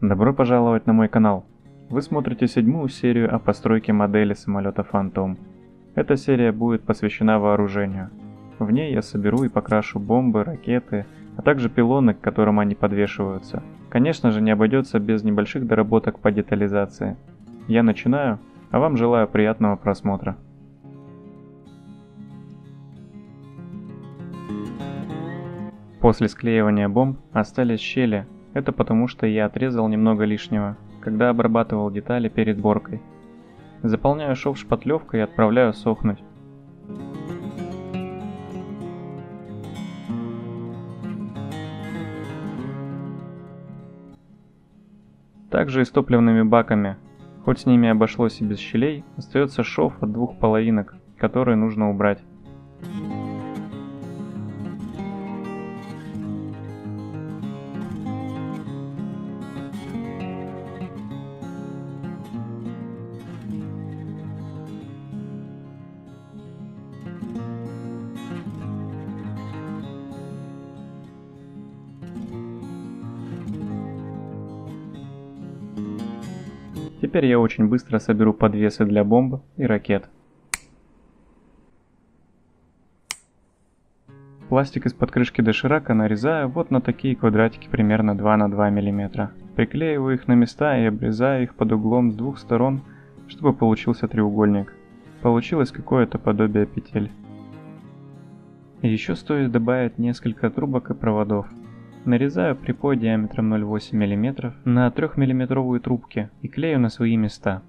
Добро пожаловать на мой канал. Вы смотрите 7-ю серию о постройке модели самолета Phantom. Эта серия будет посвящена вооружению. В ней я соберу и покрашу бомбы, ракеты, а также пилоны, к которым они подвешиваются. Конечно же, не обойдется без небольших доработок по детализации. Я начинаю, а вам желаю приятного просмотра. После склеивания бомб остались щели. Это потому, что я отрезал немного лишнего, когда обрабатывал детали перед сборкой. Заполняю шов шпатлевкой и отправляю сохнуть. Также и с топливными баками. Хоть с ними обошлось и без щелей, остается шов от двух половинок, которые нужно убрать. Теперь я очень быстро соберу подвесы для бомб и ракет. Пластик из-под крышки доширака нарезаю вот на такие квадратики примерно 2 на 2 мм. Приклеиваю их на места и обрезаю их под углом с двух сторон, чтобы получился треугольник. Получилось какое-то подобие петель. Еще стоит добавить несколько трубок и проводов. Нарезаю припой диаметром 0,8 мм на 3-мм трубки и клею на свои места.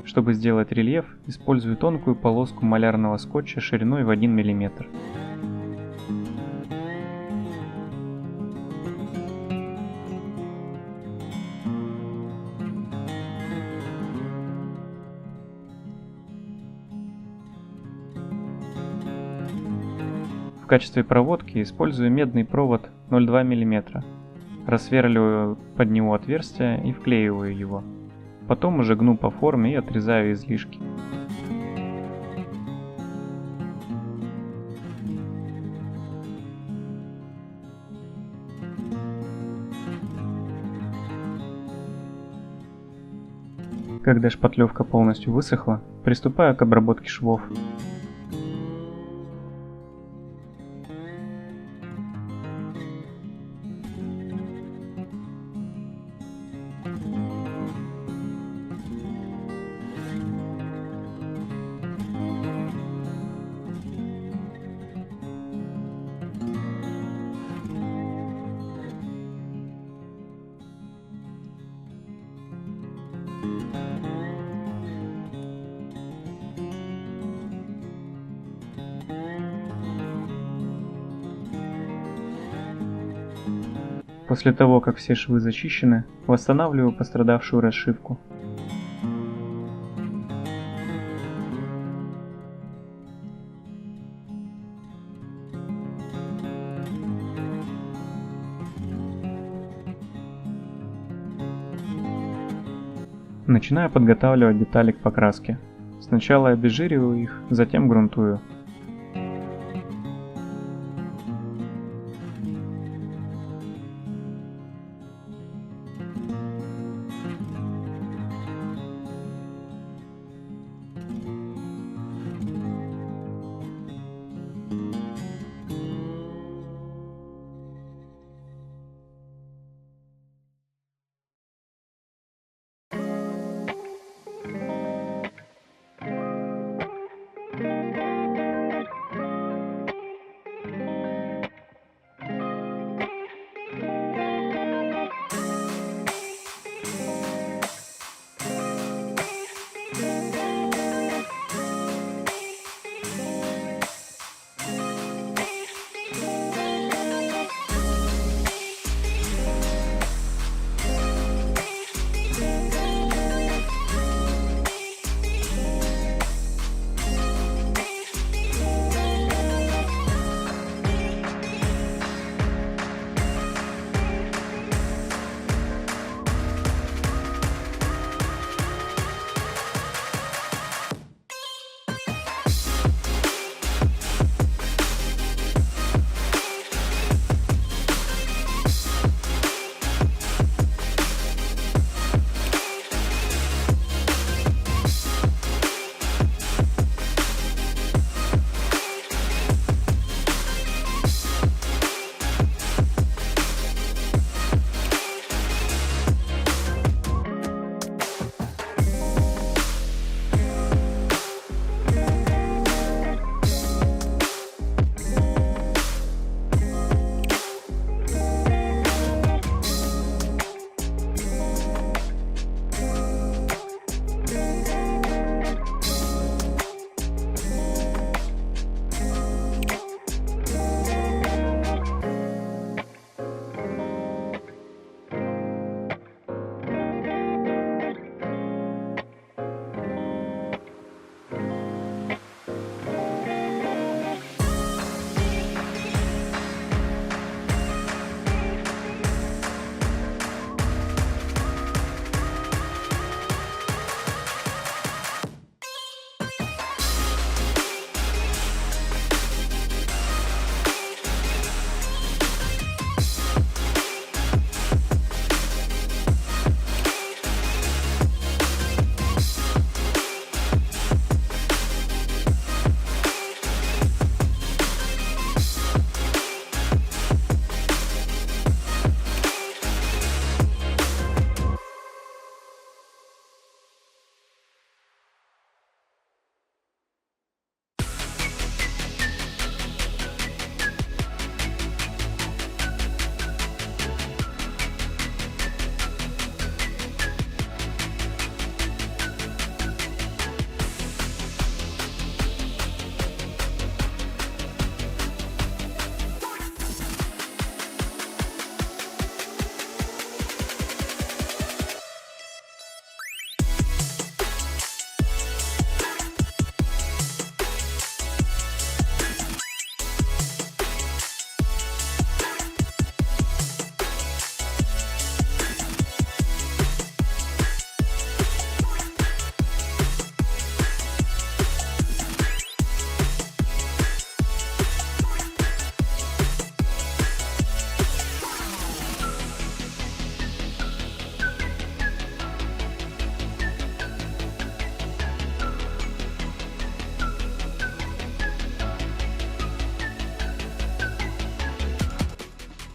Чтобы сделать рельеф, использую тонкую полоску малярного скотча шириной в 1 мм. В качестве проводки использую медный провод 0,2 мм. Рассверливаю под него отверстие и вклеиваю его. Потом уже гну по форме и отрезаю излишки. Когда шпатлевка полностью высохла, приступаю к обработке швов. После того, как все швы зачищены, восстанавливаю пострадавшую расшивку. Начинаю подготавливать детали к покраске. Сначала обезжириваю их, затем грунтую.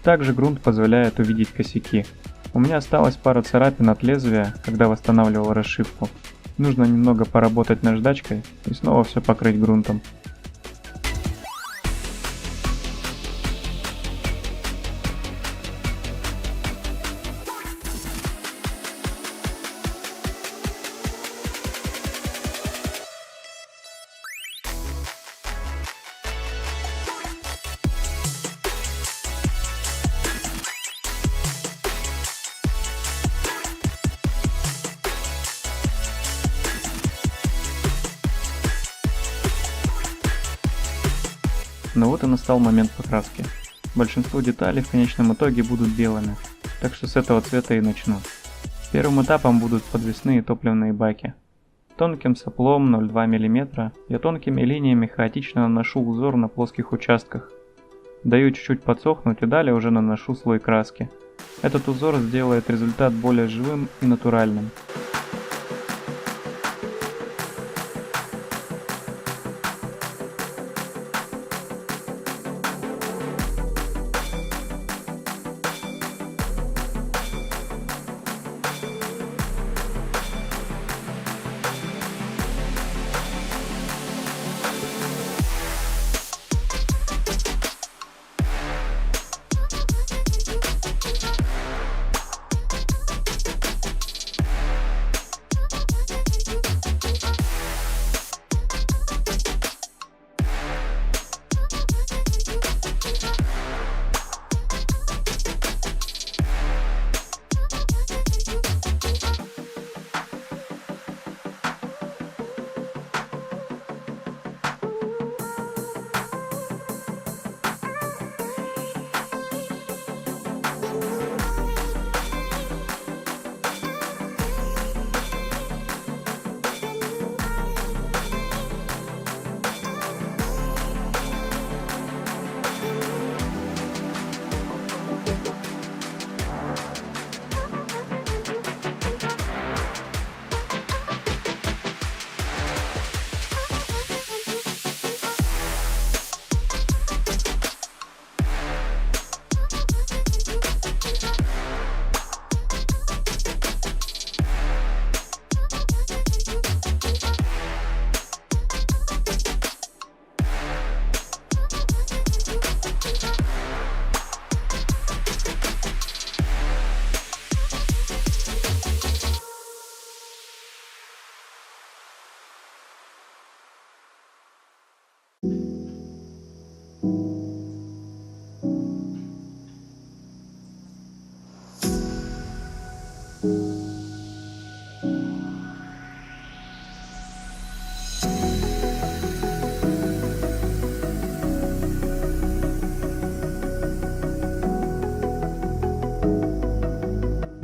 Также грунт позволяет увидеть косяки. У меня осталась пара царапин от лезвия, когда восстанавливал расшивку. Нужно немного поработать наждачкой и снова все покрыть грунтом. Но вот и настал момент покраски. Большинство деталей в конечном итоге будут белыми, так что с этого цвета и начну. Первым этапом будут подвесные топливные баки. Тонким соплом 0,2 мм я тонкими линиями хаотично наношу узор на плоских участках. Даю чуть-чуть подсохнуть и далее уже наношу слой краски. Этот узор сделает результат более живым и натуральным.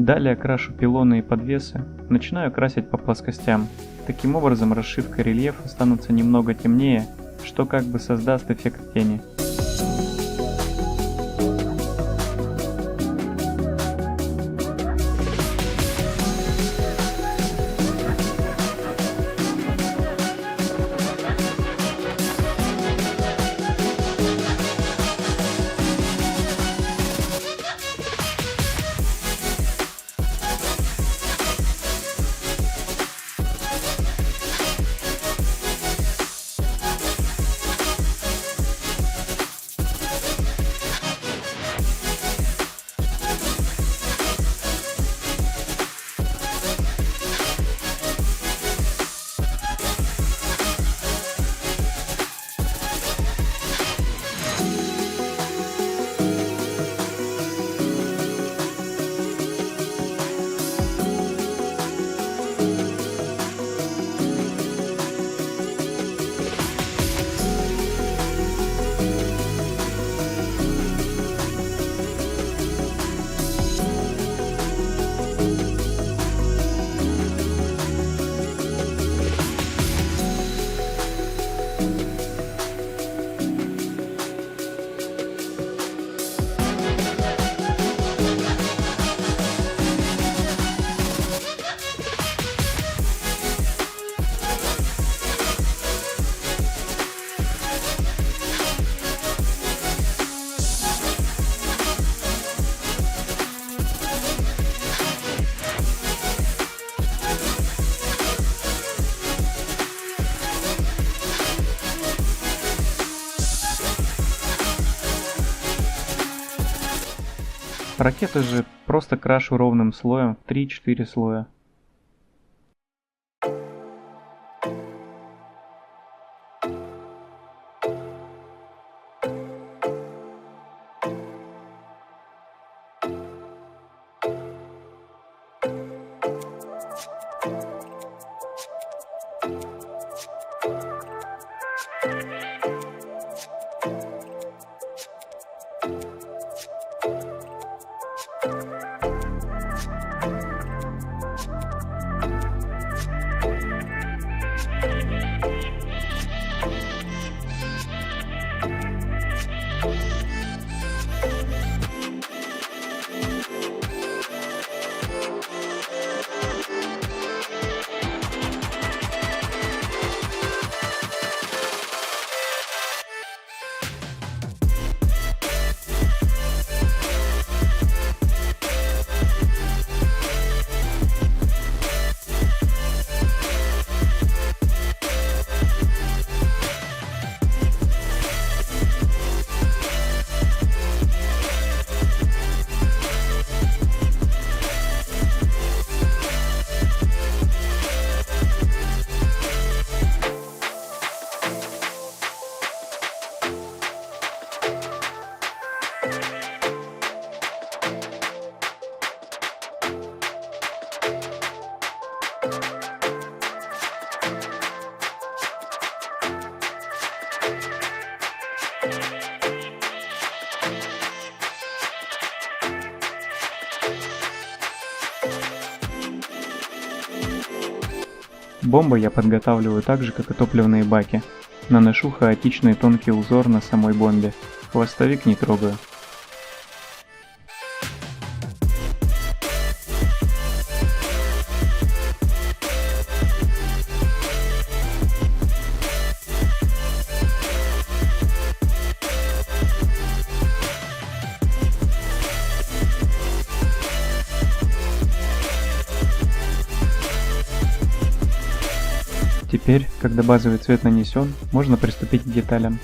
Далее крашу пилоны и подвесы, начинаю красить по плоскостям. Таким образом расшивка и рельеф останутся немного темнее, что как бы создаст эффект тени. Ракеты же просто крашу ровным слоем в 3-4 слоя. Бомбы я подготавливаю так же, как и топливные баки. Наношу хаотичный тонкий узор на самой бомбе. Хвостовик не трогаю. Теперь, когда базовый цвет нанесен, можно приступить к деталям.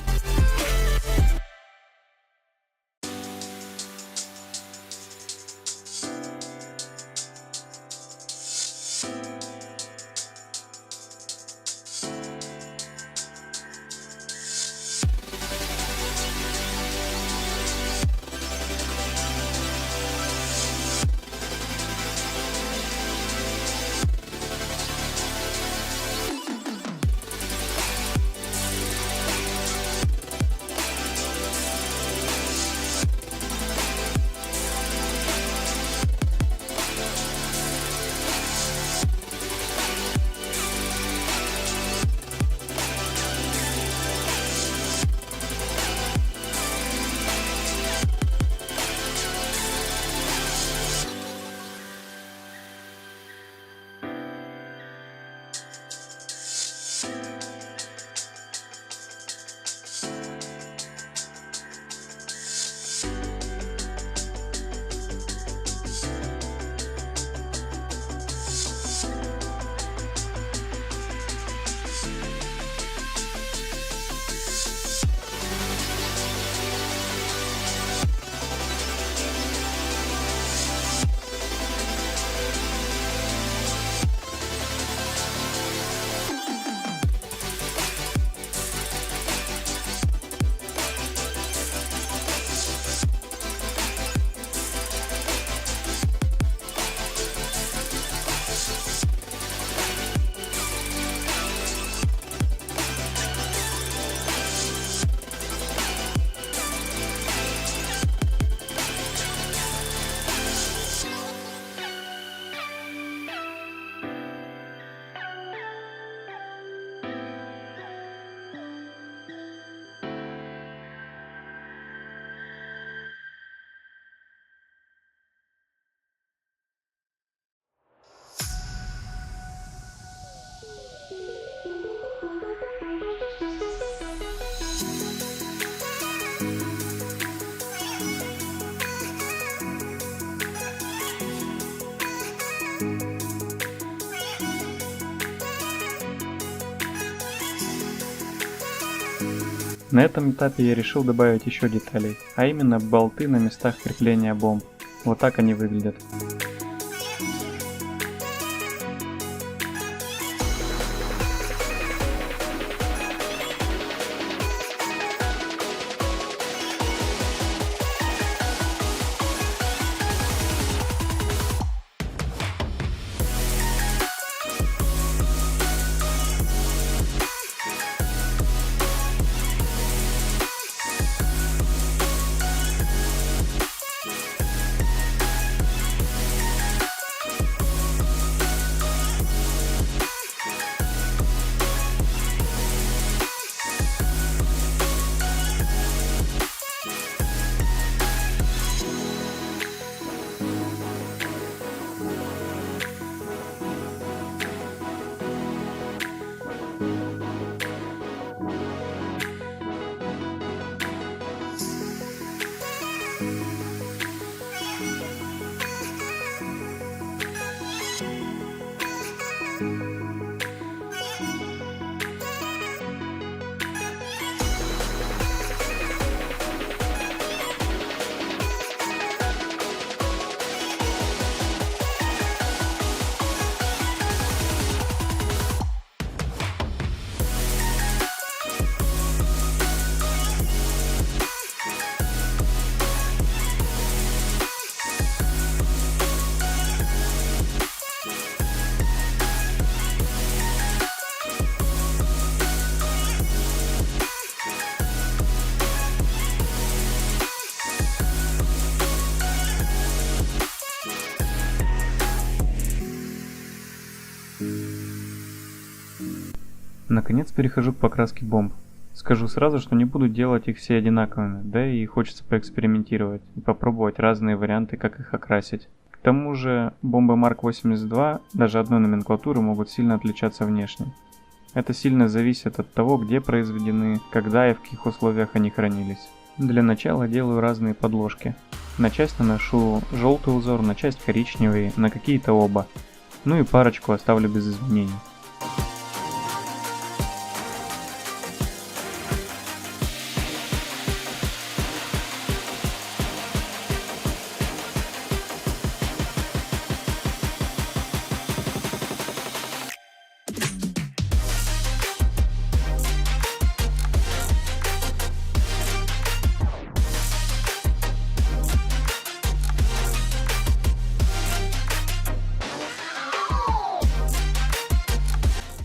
На этом этапе я решил добавить еще деталей, а именно болты на местах крепления бомб. Вот так они выглядят. Наконец перехожу к покраске бомб. Скажу сразу, что не буду делать их все одинаковыми, да и хочется поэкспериментировать и попробовать разные варианты, как их окрасить. К тому же бомбы Mark 82 даже одной номенклатуры могут сильно отличаться внешне. Это сильно зависит от того, где произведены, когда и в каких условиях они хранились. Для начала делаю разные подложки. На часть наношу желтый узор, на часть коричневый, на какие-то оба. Ну и парочку оставлю без изменений.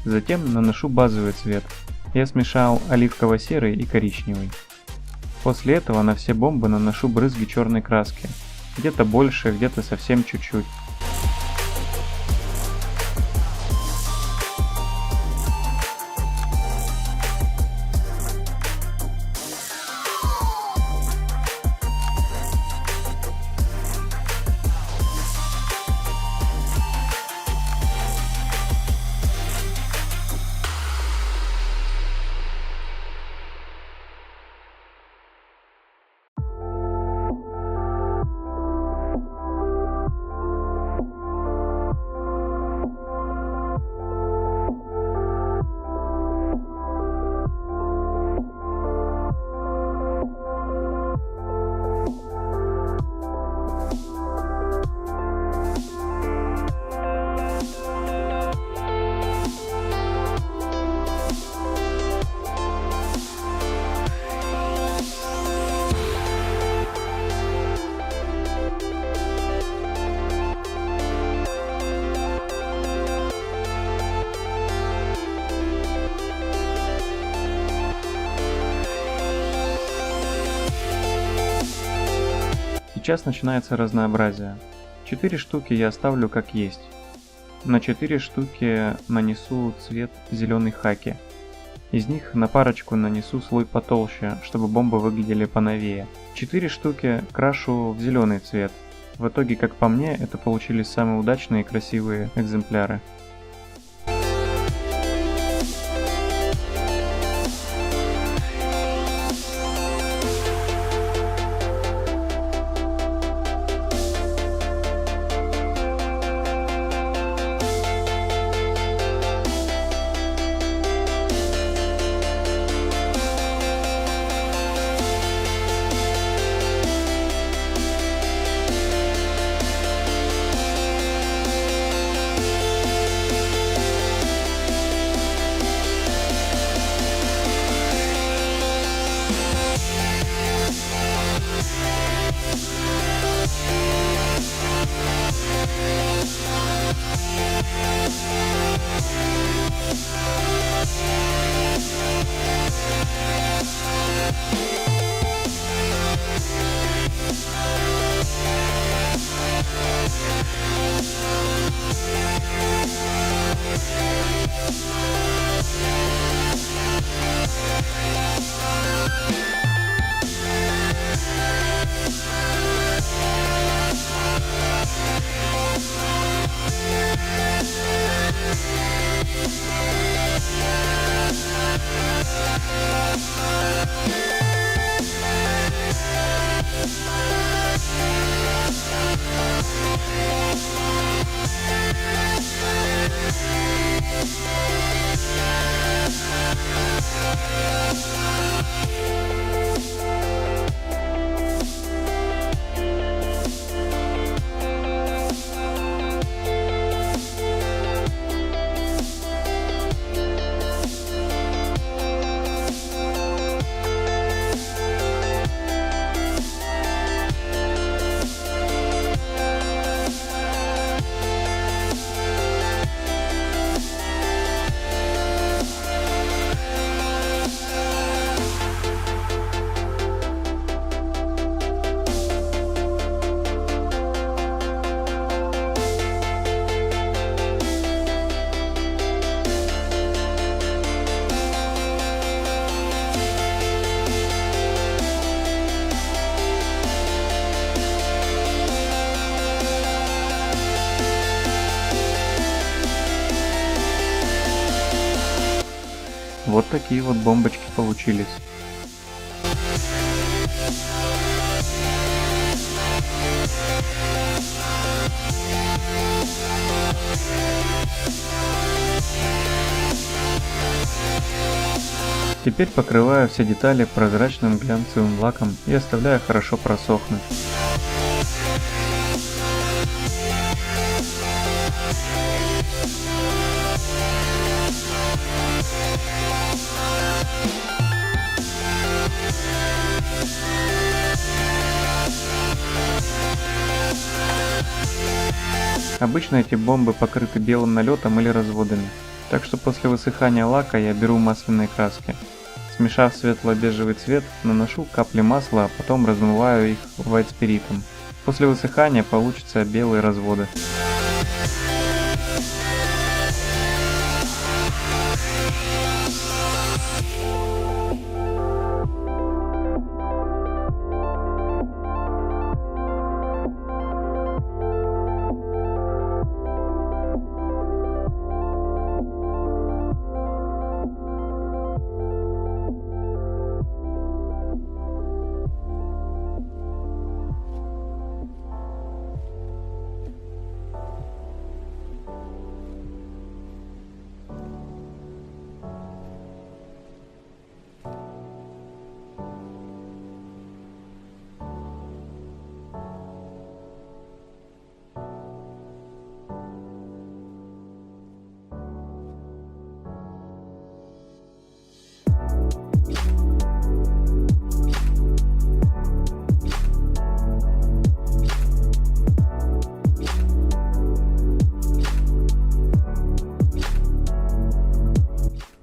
Затем наношу базовый цвет. Я смешал оливково-серый и коричневый. После этого на все бомбы наношу брызги черной краски. Где-то больше, где-то совсем чуть-чуть. Сейчас начинается разнообразие. 4 штуки я оставлю как есть. На 4 штуки нанесу цвет зеленый хаки. Из них на парочку нанесу слой потолще, чтобы бомбы выглядели поновее. 4 штуки крашу в зеленый цвет. В итоге, как по мне, это получились самые удачные и красивые экземпляры. Вот такие вот бомбочки получились. Теперь покрываю все детали прозрачным глянцевым лаком и оставляю хорошо просохнуть. Обычно эти бомбы покрыты белым налетом или разводами, так что после высыхания лака я беру масляные краски. Смешав светло-бежевый цвет, наношу капли масла, а потом размываю их вайтспиритом. После высыхания получатся белые разводы.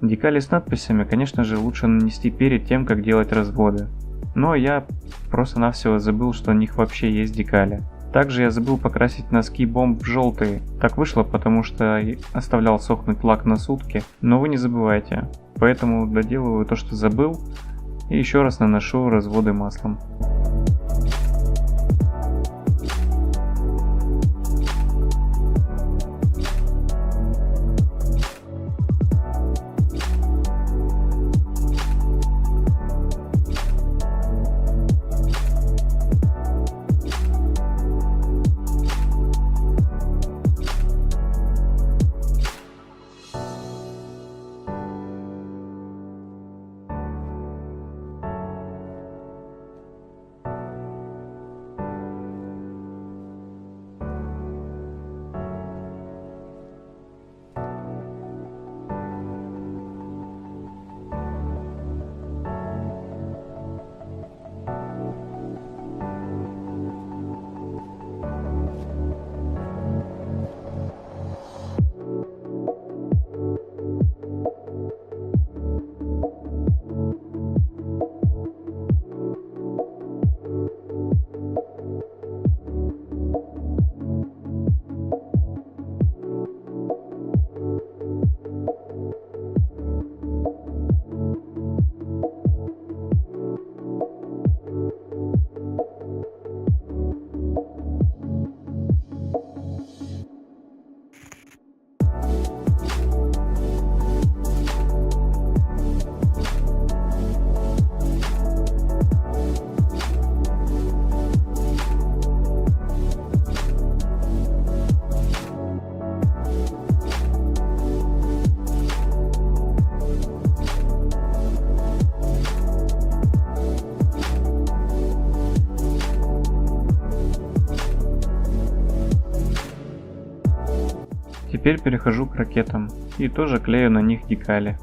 Декали с надписями, конечно же, лучше нанести перед тем, как делать разводы. Но я просто-навсего забыл, что на них вообще есть декали. Также я забыл покрасить носки бомб в желтые. Так вышло, потому что оставлял сохнуть лак на сутки, но вы не забывайте. Поэтому доделываю то, что забыл, и еще раз наношу разводы маслом. Теперь перехожу к ракетам и тоже клею на них декали.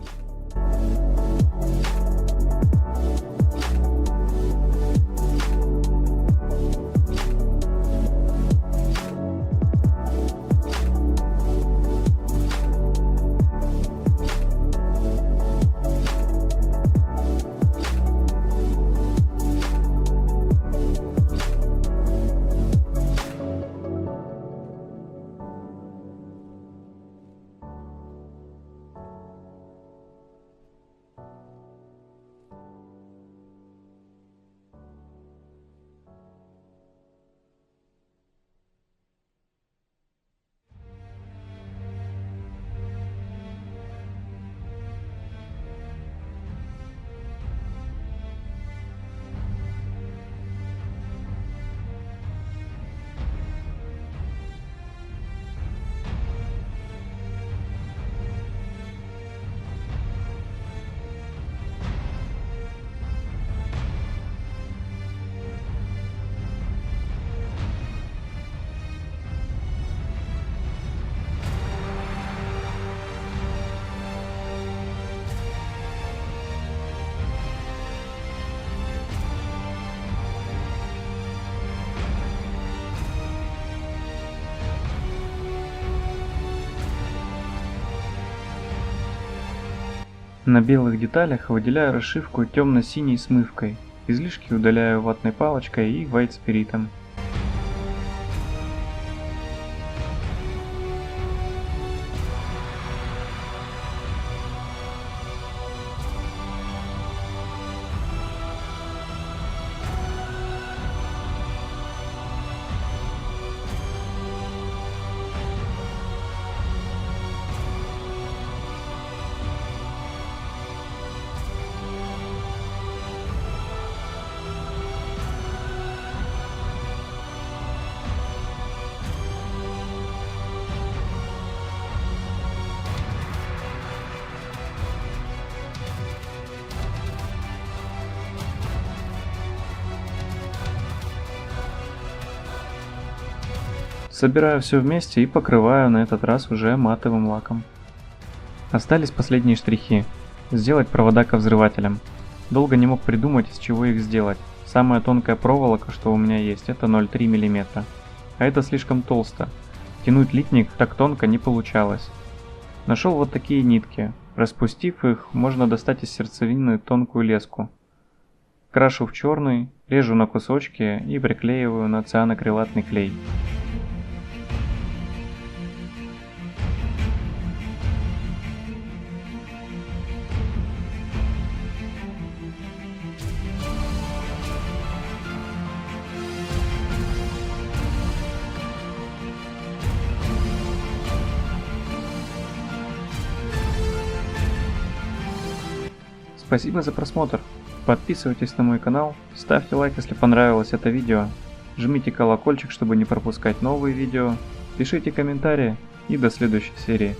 На белых деталях выделяю расшивку темно-синей смывкой, излишки удаляю ватной палочкой и вайт-спиритом. Собираю все вместе и покрываю на этот раз уже матовым лаком. Остались последние штрихи. Сделать провода ко взрывателям. Долго не мог придумать, из чего их сделать. Самая тонкая проволока, что у меня есть, это 0,3 мм. А это слишком толсто. Тянуть литник так тонко не получалось. Нашел вот такие нитки. Распустив их, можно достать из сердцевины тонкую леску. Крашу в черный, режу на кусочки и приклеиваю на цианокрилатный клей. Спасибо за просмотр. Подписывайтесь на мой канал, ставьте лайк, если понравилось это видео, жмите колокольчик, чтобы не пропускать новые видео, пишите комментарии и до следующей серии.